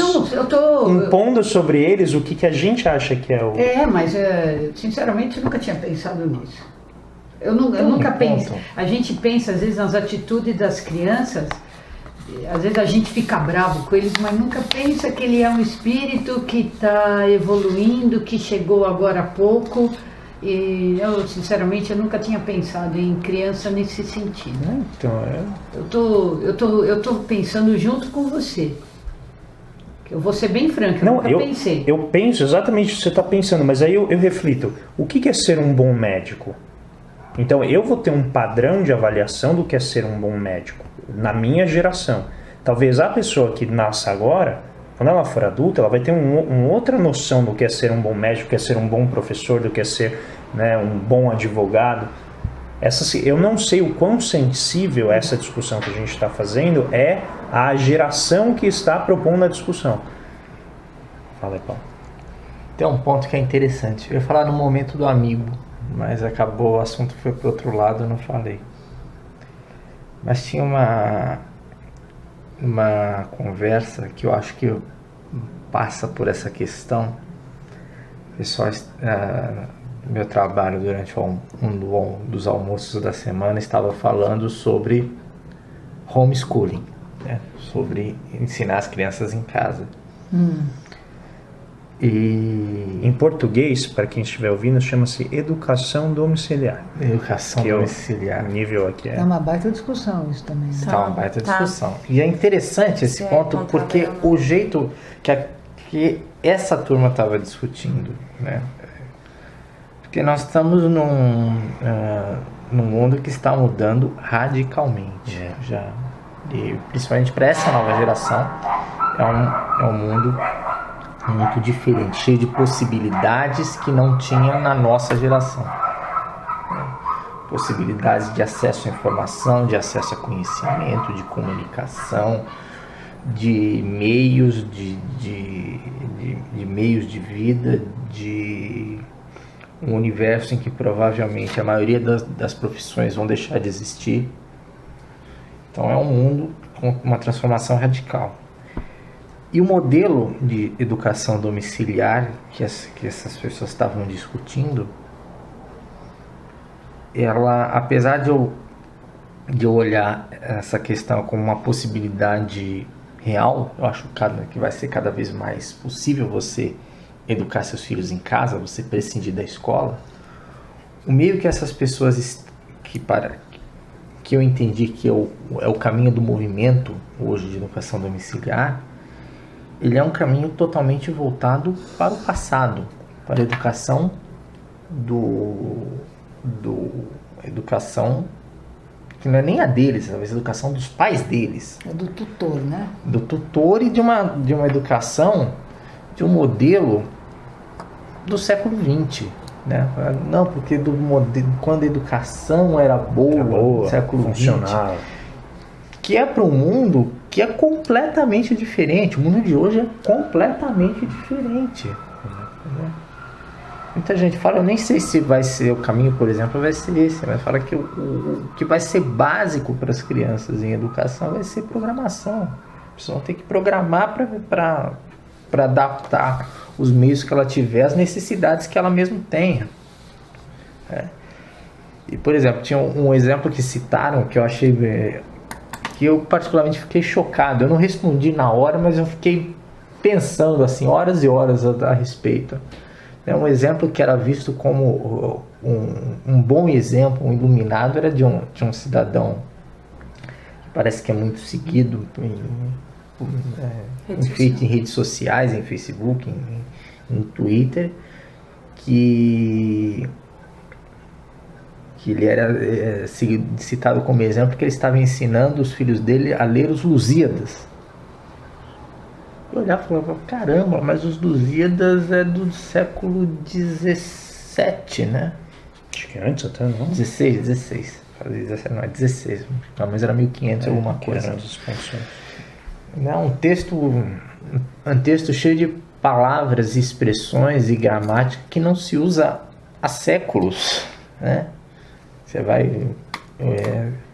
impondo sobre eles o que a gente acha que é o... mas sinceramente eu nunca tinha pensado nisso. Eu nunca penso. A gente pensa às vezes nas atitudes das crianças, às vezes a gente fica bravo com eles, mas nunca pensa que ele é um espírito que está evoluindo, que chegou agora há pouco. E eu, sinceramente, eu nunca tinha pensado em criança nesse sentido. Então, Eu tô pensando junto com você. Eu vou ser bem franca, eu nunca pensei. Eu penso exatamente o que você está pensando, mas aí eu reflito. O que é ser um bom médico? Então, eu vou ter um padrão de avaliação do que é ser um bom médico, na minha geração. Talvez a pessoa que nasça agora Quando ela for adulta, ela vai ter uma outra noção do que é ser um bom médico, do que é ser um bom professor, do que é ser, né, um bom advogado. Eu não sei o quão sensível essa discussão que a gente está fazendo é à geração que está propondo a discussão. Fala aí, Paulo. Tem um ponto que é interessante. Eu ia falar no momento do amigo, mas acabou, o assunto foi para outro lado, eu não falei. Mas tinha uma conversa que eu acho que passa por essa questão. O pessoal, meu trabalho durante um dos almoços da semana estava falando sobre homeschooling, né? Sobre ensinar as crianças em casa. E em português, para quem estiver ouvindo, chama-se educação domiciliar. Educação domiciliar. O nível aqui É uma baita discussão isso também. Né? Tá uma baita discussão. E é interessante esse ponto, porque o jeito que essa turma estava discutindo, né? Porque nós estamos num mundo que está mudando radicalmente. Já. E principalmente para essa nova geração, é um mundo muito diferente, cheio de possibilidades que não tinha na nossa geração. Possibilidades de acesso à informação, de acesso a conhecimento, de comunicação, de meios de meios de vida, de um universo em que provavelmente a maioria das profissões vão deixar de existir. Então é um mundo com uma transformação radical. E o modelo de educação domiciliar que essas pessoas estavam discutindo, ela, apesar de eu olhar essa questão como uma possibilidade real, eu acho que vai ser cada vez mais possível você educar seus filhos em casa, você prescindir da escola. O meio que essas pessoas que eu entendi que é o caminho do movimento hoje de educação domiciliar, ele é um caminho totalmente voltado para o passado, para a educação educação que não é nem a deles, talvez a educação dos pais deles. É do tutor, né? Do tutor e de uma educação, de um modelo do século XX, né? Não, porque quando a educação era boa no século funcionava. XX, que é para um mundo que é completamente diferente. O mundo de hoje é completamente diferente. Muita gente fala, eu nem sei se vai ser o caminho, por exemplo, vai ser esse, mas fala que o que vai ser básico para as crianças em educação vai ser programação. Eles vão ter que programar para adaptar os meios que ela tiver às necessidades que ela mesma tenha. E, por exemplo, tinha um exemplo que citaram que eu achei... que eu particularmente fiquei chocado. Eu não respondi na hora, mas eu fiquei pensando assim, horas e horas a respeito. É um exemplo que era visto como um bom exemplo, um iluminado, era de um cidadão que parece que é muito seguido em redes sociais, em Facebook, em Twitter, que ele era citado como exemplo que ele estava ensinando os filhos dele a ler os Lusíadas. Eu olhava e falava, caramba, mas os Lusíadas é do século XVII, né? Acho que antes até, não? 16. Fazia 17, não, é 16. Pelo menos era 1500 alguma coisa. Era um texto cheio de palavras, expressões e gramática que não se usa há séculos, né? Você vai...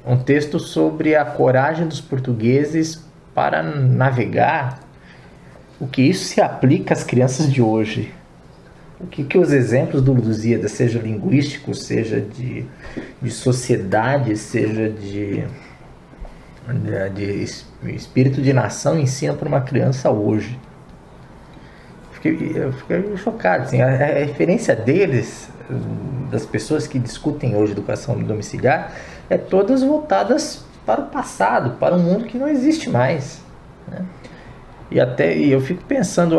um texto sobre a coragem dos portugueses para navegar. O que isso se aplica às crianças de hoje? O que os exemplos do Lusíadas, seja linguístico, seja de sociedade, seja de espírito de nação, ensinam para uma criança hoje? Eu fiquei chocado. Assim, a referência deles, das pessoas que discutem hoje educação domiciliar, é todas voltadas para o passado, para um mundo que não existe mais, né? E eu fico pensando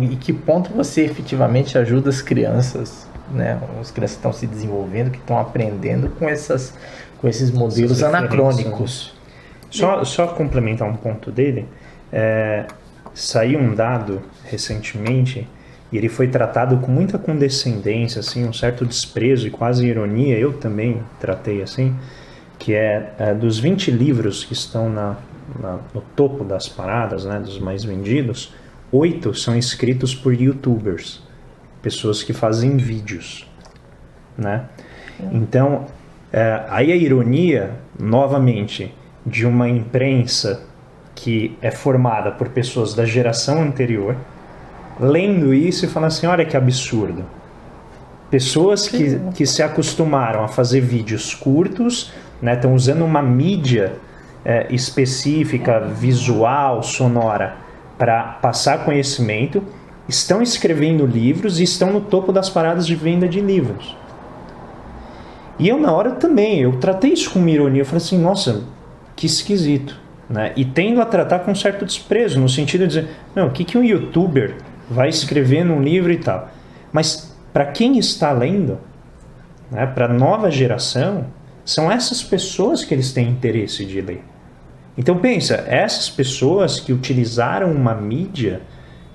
em que ponto você efetivamente ajuda as crianças, né? As crianças estão se desenvolvendo, que estão aprendendo com esses modelos anacrônicos. Só complementar um ponto dele. saiu um dado recentemente e ele foi tratado com muita condescendência, assim, um certo desprezo e quase ironia, eu também tratei assim, que é dos 20 livros que estão no topo das paradas, né, dos mais vendidos, 8 são escritos por YouTubers, pessoas que fazem vídeos, né? Então, aí a ironia, novamente, de uma imprensa que é formada por pessoas da geração anterior, lendo isso e falando assim, olha que absurdo. Pessoas que se acostumaram a fazer vídeos curtos, né, estão usando uma mídia específica, visual, sonora, para passar conhecimento, estão escrevendo livros e estão no topo das paradas de venda de livros. E eu, na hora também, eu tratei isso com uma ironia, eu falei assim, nossa, que esquisito, né? E tendo a tratar com um certo desprezo, no sentido de dizer, não, o que um youtuber vai escrever num livro e tal? Mas para quem está lendo, né, para a nova geração, são essas pessoas que eles têm interesse de ler. Então pensa, essas pessoas que utilizaram uma mídia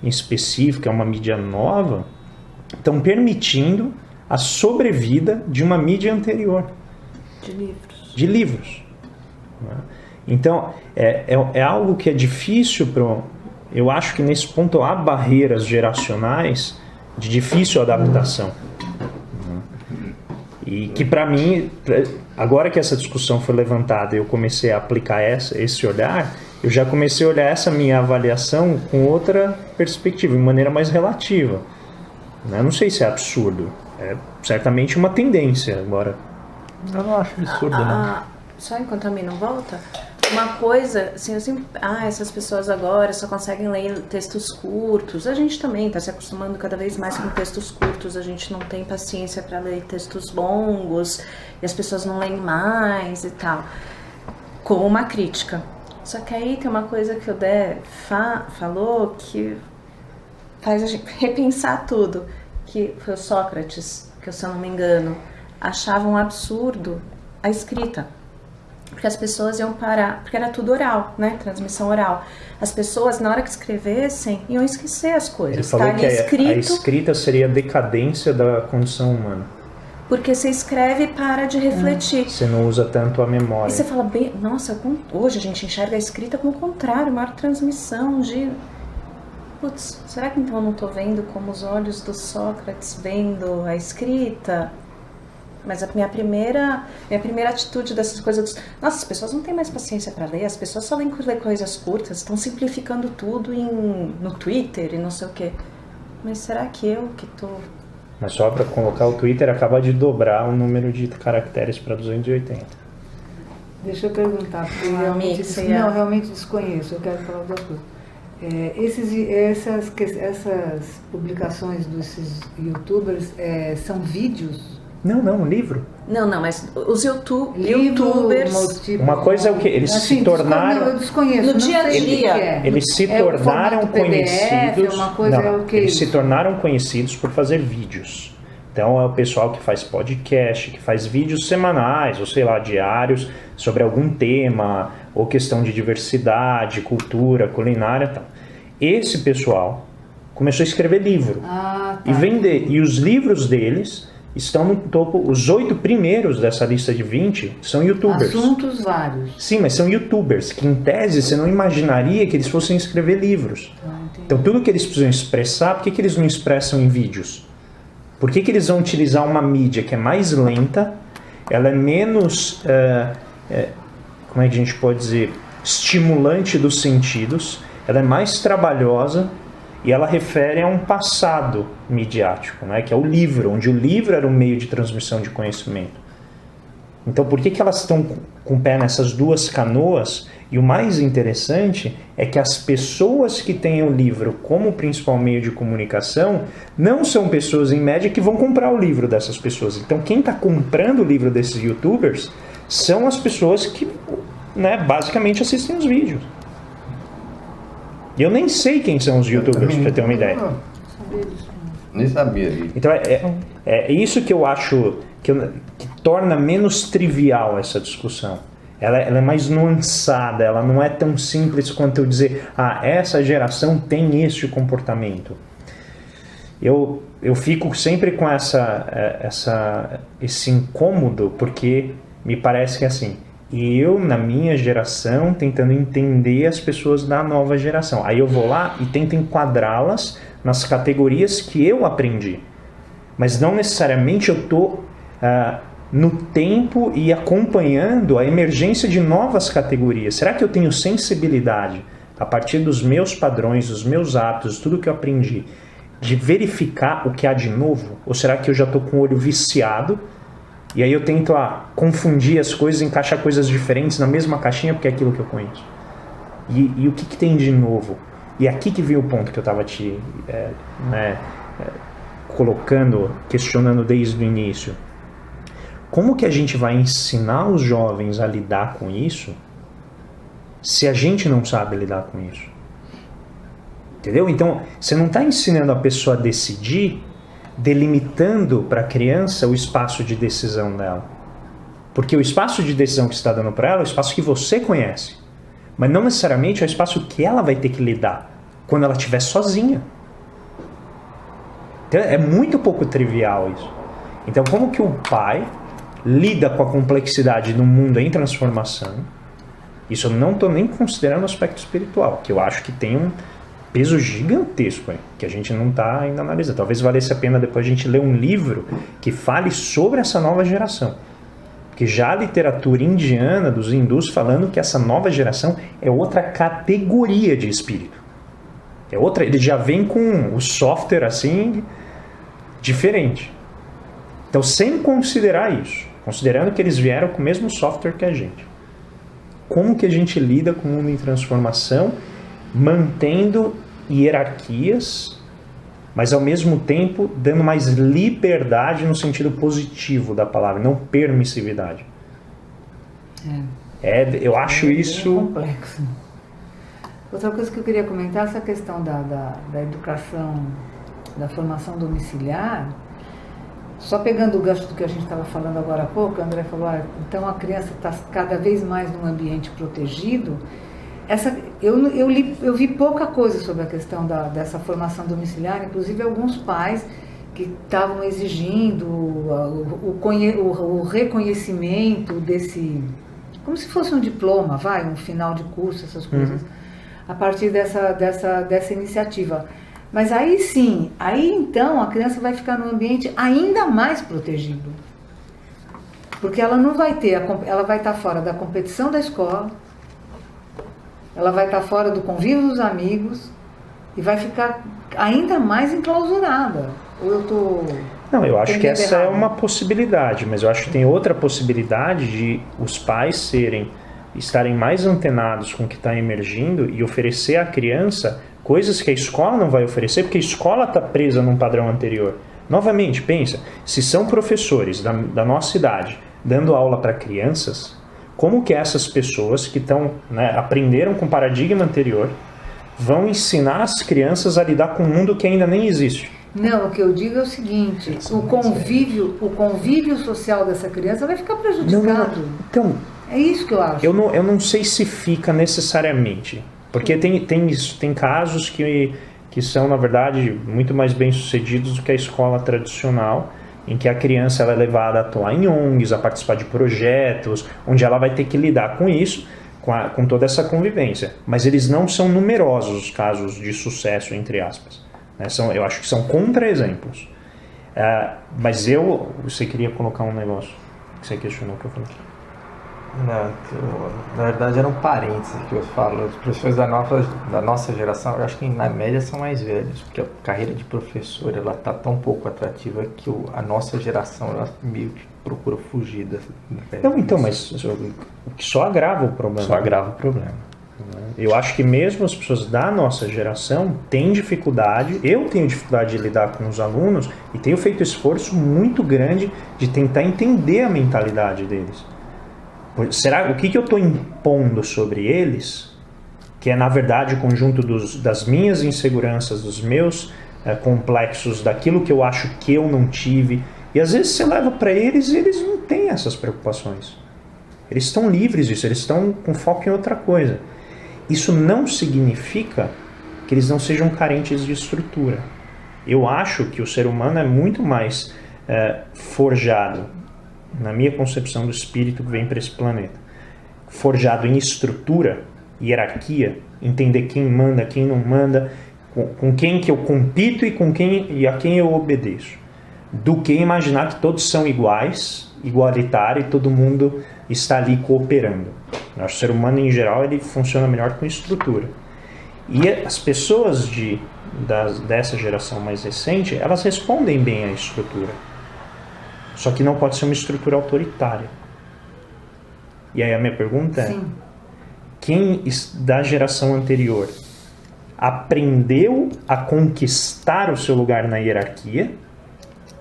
específica, uma mídia nova, estão permitindo a sobrevida de uma mídia anterior. De livros. Então, é algo que é difícil eu acho que nesse ponto há barreiras geracionais de difícil adaptação. E que para mim, agora que essa discussão foi levantada e eu comecei a aplicar esse olhar, eu já comecei a olhar essa minha avaliação com outra perspectiva, de maneira mais relativa. Eu não sei se é absurdo, é certamente uma tendência agora. Eu não acho absurdo, não. Só enquanto a mim não volta, uma coisa, assim, eu sempre, essas pessoas agora só conseguem ler textos curtos. A gente também está se acostumando cada vez mais com textos curtos, a gente não tem paciência para ler textos longos, e as pessoas não leem mais e tal. Como uma crítica. Só que aí tem uma coisa que o Dé falou que faz a gente repensar tudo, que foi o Sócrates, que se eu não me engano, achava um absurdo a escrita. Porque as pessoas iam parar, porque era tudo oral, né? Transmissão oral. As pessoas, na hora que escrevessem, iam esquecer as coisas. Ele falou que a escrita seria a decadência da condição humana. Porque você escreve e para de refletir. Você não usa tanto a memória. E você fala, nossa, hoje a gente enxerga a escrita como o contrário, maior transmissão de... Putz, será que então eu não estou vendo como os olhos do Sócrates vendo a escrita? Mas a minha primeira atitude dessas coisas... Nossa, as pessoas não têm mais paciência para ler, as pessoas só ler coisas curtas, estão simplificando tudo no Twitter e não sei o quê. Mas será que eu que estou... Mas só para colocar, o Twitter acaba de dobrar o número de caracteres para 280. Deixa eu perguntar, porque eu realmente desconheço, eu quero falar das coisas. Essas publicações desses youtubers são vídeos? Não, um livro. Não, mas os youtubers... Uma coisa é o que? Eles se tornaram... Eu desconheço. No dia a dia. Eles se tornaram conhecidos... Uma coisa é o que? Eles se tornaram conhecidos por fazer vídeos. Então é o pessoal que faz podcast, que faz vídeos semanais, ou sei lá, diários, sobre algum tema, ou questão de diversidade, cultura, culinária e tal. Esse pessoal começou a escrever livro e vender. E os livros deles... estão no topo, os 8 primeiros dessa lista de 20 são youtubers. Assuntos vários. Sim, mas são youtubers, que em tese você não imaginaria que eles fossem escrever livros. Então tudo que eles precisam expressar, por que eles não expressam em vídeos? Por que eles vão utilizar uma mídia que é mais lenta, ela é menos, como é que a gente pode dizer, estimulante dos sentidos, ela é mais trabalhosa, e ela refere a um passado midiático, né, que é o livro, onde o livro era um meio de transmissão de conhecimento. Então, por que elas estão com o pé nessas duas canoas? E o mais interessante é que as pessoas que têm o livro como principal meio de comunicação não são pessoas, em média, que vão comprar o livro dessas pessoas. Então, quem está comprando o livro desses youtubers são as pessoas que, né, basicamente assistem os vídeos. E eu nem sei quem são os youtubers, para ter uma ideia. Nem sabia. Então é isso que eu acho que torna menos trivial essa discussão. ela é mais nuançada, ela não é tão simples quanto eu dizer, essa geração tem este comportamento. Eu fico sempre com esse incômodo, porque me parece que assim, eu na minha geração tentando entender as pessoas da nova geração, aí eu vou lá e tento enquadrá-las nas categorias que eu aprendi, mas não necessariamente eu estou no tempo e acompanhando a emergência de novas categorias. Será que eu tenho sensibilidade a partir dos meus padrões, dos meus hábitos, tudo que eu aprendi, de verificar o que há de novo? Ou será que eu já estou com o olho viciado e aí eu tento confundir as coisas, encaixar coisas diferentes na mesma caixinha porque é aquilo que eu conheço? E o que tem de novo? E aqui que vem o ponto que eu estava te colocando, questionando desde o início. Como que a gente vai ensinar os jovens a lidar com isso se a gente não sabe lidar com isso? Entendeu? Então, você não está ensinando a pessoa a decidir, delimitando para a criança o espaço de decisão dela. Porque o espaço de decisão que você está dando para ela é o espaço que você conhece. Mas não necessariamente é o espaço que ela vai ter que lidar quando ela estiver sozinha. Então, é muito pouco trivial isso. Então, como que o pai lida com a complexidade do mundo em transformação? Isso eu não estou nem considerando o aspecto espiritual, que eu acho que tem um peso gigantesco aí, que a gente não está ainda analisando. Talvez valesse a pena depois a gente ler um livro que fale sobre essa nova geração. Porque já a literatura indiana, dos hindus, falando que essa nova geração é outra categoria de espírito. É outra, ele já vem com o software assim, diferente. Então, sem considerar isso, considerando que eles vieram com o mesmo software que a gente, como que a gente lida com o mundo em transformação, mantendo hierarquias, mas ao mesmo tempo dando mais liberdade no sentido positivo da palavra, não permissividade. Eu acho isso complexo. Outra coisa que eu queria comentar, essa questão da educação, da formação domiciliar. Só pegando o gancho do que a gente estava falando agora há pouco, a André falou, então a criança está cada vez mais num ambiente protegido. Eu vi pouca coisa sobre a questão dessa formação domiciliar, inclusive alguns pais que estavam exigindo o reconhecimento desse, como se fosse um diploma, um final de curso, essas coisas, a partir dessa iniciativa. Mas aí sim, então a criança vai ficar num ambiente ainda mais protegido. Porque ela não vai ela vai estar fora da competição da escola, ela vai estar fora do convívio dos amigos e vai ficar ainda mais enclausurada. Ou eu estou... Não, eu acho que essa é uma possibilidade, mas eu acho que tem outra possibilidade de os pais estarem mais antenados com o que está emergindo e oferecer à criança coisas que a escola não vai oferecer, porque a escola está presa num padrão anterior. Novamente, pensa, se são professores da nossa idade dando aula para crianças, como que essas pessoas que aprenderam com o paradigma anterior vão ensinar as crianças a lidar com um mundo que ainda nem existe? Não, o que eu digo é o seguinte, o convívio social dessa criança vai ficar prejudicado. Não. Então, é isso que eu acho. Eu não sei se fica necessariamente, porque tem casos que são, na verdade, muito mais bem-sucedidos do que a escola tradicional, em que a criança ela é levada a atuar em ONGs, a participar de projetos, onde ela vai ter que lidar com isso, com toda essa convivência. Mas eles não são numerosos os casos de sucesso, entre aspas. Eu acho que são contra-exemplos. Mas você queria colocar um negócio que você questionou que eu falei. Não, na verdade era um parênteses que eu falo. Os professores da nossa geração, eu acho que na média são mais velhos, porque a carreira de professor ela está tão pouco atrativa que a nossa geração ela meio que procura fugir Então, mas só agrava o problema. Só agrava o problema. Eu acho que mesmo as pessoas da nossa geração têm dificuldade, eu tenho dificuldade de lidar com os alunos e tenho feito esforço muito grande de tentar entender a mentalidade deles. O que eu estou impondo sobre eles, que é na verdade o conjunto das minhas inseguranças, dos meus complexos, daquilo que eu acho que eu não tive, e às vezes você leva para eles e eles não têm essas preocupações. Eles estão livres disso, eles estão com foco em outra coisa. Isso não significa que eles não sejam carentes de estrutura. Eu acho que o ser humano é muito mais forjado, na minha concepção do espírito que vem para esse planeta, forjado em estrutura, hierarquia, entender quem manda, quem não manda, com quem que eu compito e a quem eu obedeço, do que imaginar que todos são iguais, igualitário, e todo mundo está ali cooperando. Eu acho que o ser humano, em geral, ele funciona melhor com estrutura. E as pessoas dessa geração mais recente, elas respondem bem à estrutura. Só que não pode ser uma estrutura autoritária. E aí a minha pergunta é, quem da geração anterior aprendeu a conquistar o seu lugar na hierarquia,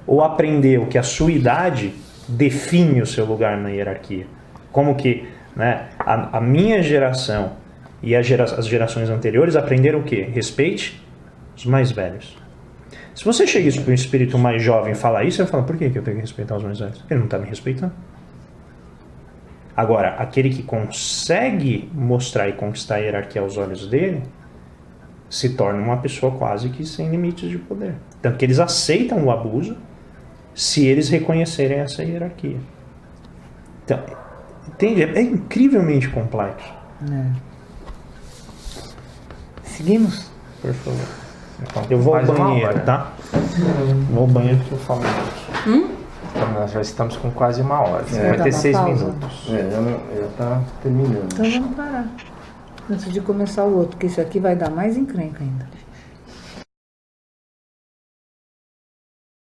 ou aprendeu que a sua idade define o seu lugar na hierarquia? Como que, né, a minha geração e as gerações anteriores aprenderam o quê? Respeite os mais velhos. Se você chega para um espírito mais jovem e falar isso, ele fala, por que eu tenho que respeitar os mais velhos? Ele não está me respeitando. Agora, aquele que consegue mostrar e conquistar a hierarquia aos olhos dele, se torna uma pessoa quase que sem limites de poder. Tanto que eles aceitam o abuso se eles reconhecerem essa hierarquia. Então, entende? É incrivelmente complexo. Seguimos? Por favor. Então, Eu vou ao mais uma banheiro, hora. tá? Vou ao banheiro que eu falo muito. Então, nós já estamos com quase uma hora. Você vai dar ter uma 6 pausa? minutos. Já tá terminando. Então vamos parar. Antes de começar o outro, que isso aqui vai dar mais encrenca ainda.